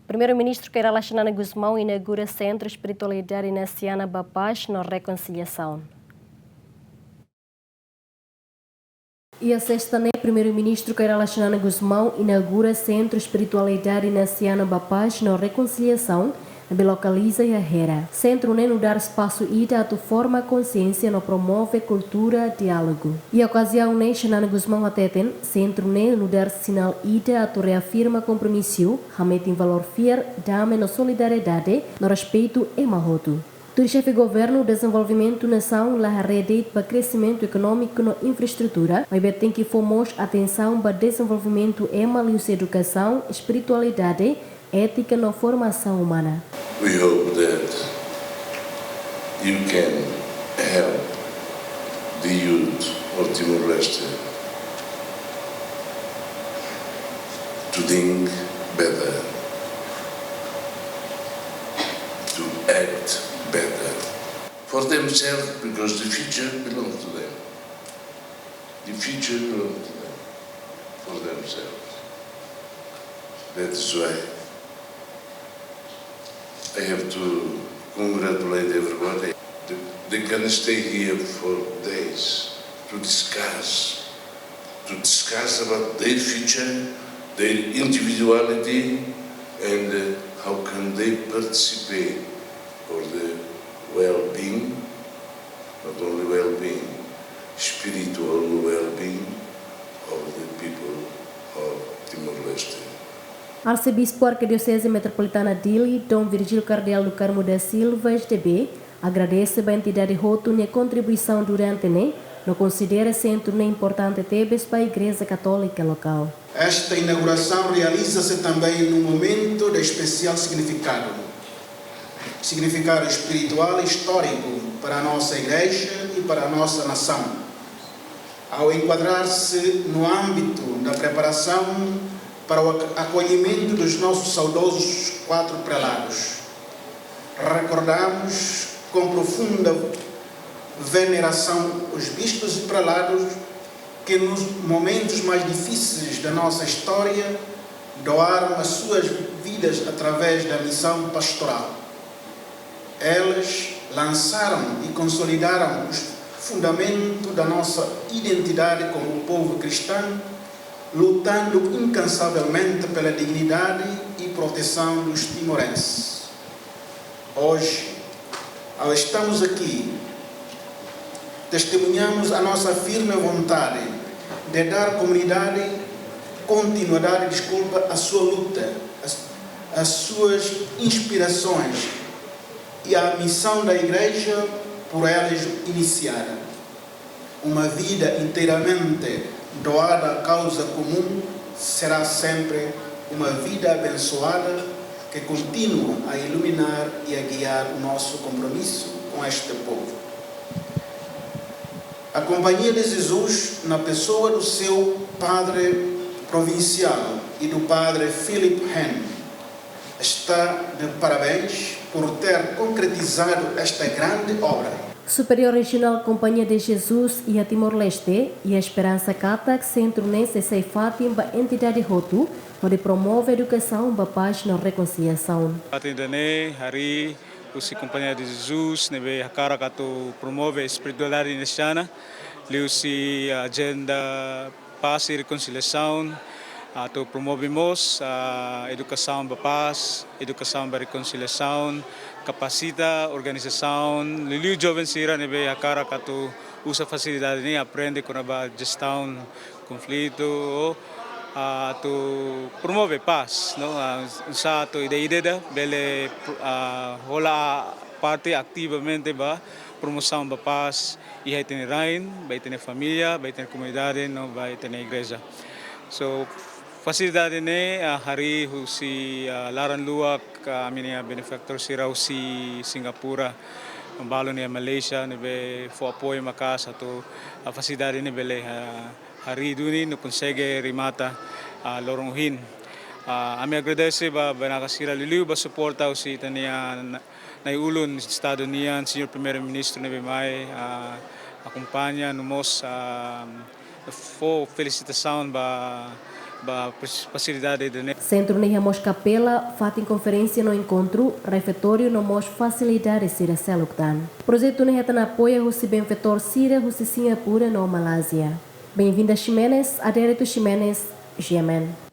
Primeiro-Ministru Rala Xanana Gusmão inagura Centro Espiritualidade Inasiana Paz na Rekonsiliasaun. E a sexta-feira, Primeiro-Ministru Rala Xanana Gusmão inagura Centro Espiritualidade Inasiana Paz na Rekonsiliasaun, na localiza e a Hera. Centro no dar espaço ida a forma consciência no promove cultura diálogo. E a ocasião Xanana Gusmão ateten, Centro no dar sinal ida a reafirma compromisso, realmente em valor fiel, dame no solidariedade, no respeito e mahoto. Do chefe de governo, desenvolvimento nação, la rede para crescimento econômico na infraestrutura, mas tem que fomos atenção para desenvolvimento e malícia educação, espiritualidade, ética na formação humana. We hope that you can help the youth of Timor-Leste to think better, to act better for themselves, because the future belongs to them. The future belongs to them, for themselves. That is why I have to congratulate everybody. They can stay here for days to discuss about their future, their individuality, and how can they participate for the well-being, not only well-being, spiritual well-being of the people of Timor-Leste. Arcebispo Arquidiocese Metropolitana Dili, Dom Virgílio Cardeal do Carmo da Silva, SDB, agradece a entidade Roto na contribuição durante né, não considera Centro importante tebes para a Igreja Católica local. Esta inauguração realiza-se também num momento de especial significado espiritual e histórico para a nossa Igreja e para a nossa nação, ao enquadrar-se no âmbito da preparação para o acolhimento dos nossos saudosos 4 prelados. Recordamos com profunda veneração os bispos e prelados que nos momentos mais difíceis da nossa história doaram as suas vidas através da missão pastoral. Eles lançaram e consolidaram os fundamentos da nossa identidade como povo cristão, lutando incansavelmente pela dignidade e proteção dos timorenses. Hoje, ao estarmos aqui, testemunhamos a nossa firme vontade de dar continuidade à sua luta, às suas inspirações e à missão da Igreja por elas iniciada. Uma vida inteiramente doada à causa comum será sempre uma vida abençoada que continua a iluminar e a guiar o nosso compromisso com este povo. A Companhia de Jesus, na pessoa do seu padre provincial e do padre Philip Hen, está de parabéns por ter concretizado esta grande obra. Superior Regional Companhia de Jesus e a Timor-Leste e a Esperança Catak Centro nesse CEIPAR a entidade Roto, onde promove a educação para paz na reconciliação. Atendane hari usi Companhia de Jesus nebe hakara kato promove a espiritualidade inasiana, liusi agenda paz e reconciliação. Ato promovemos a educação para paz, educação para reconciliação, capacita organização, liliu jovem sira nebe akara kato usa facilidade ni aprende com a gestão conflito, ato promove paz, no usa ato ideia bele rola parte ativamente ba promoção da paz e aí tem rain, vai ter família, vai ter comunidade, no vai ter igreja. So facilidade ne hari husi laran luak kami ni benefactor sira husi Singapura balo ni Malaysia ne be fo apoio makas ato facilidade ne bele hari duni no consegue rimata loronghin ami agradece ba banakasira liliu ba suporta husi tania naiulun estado nian senhor primeiro ministro ne be mai acompanha nos fo felicitação ba a facilidade de Centro nem mos capela, fat em conferência no encontro, refeitório no mos facilidade sira seluktan. Projeto nem na apoia o benfeitor sira o Singapura no Malásia. Bem-vinda Ximenes, adérito Ximenes, Yemen.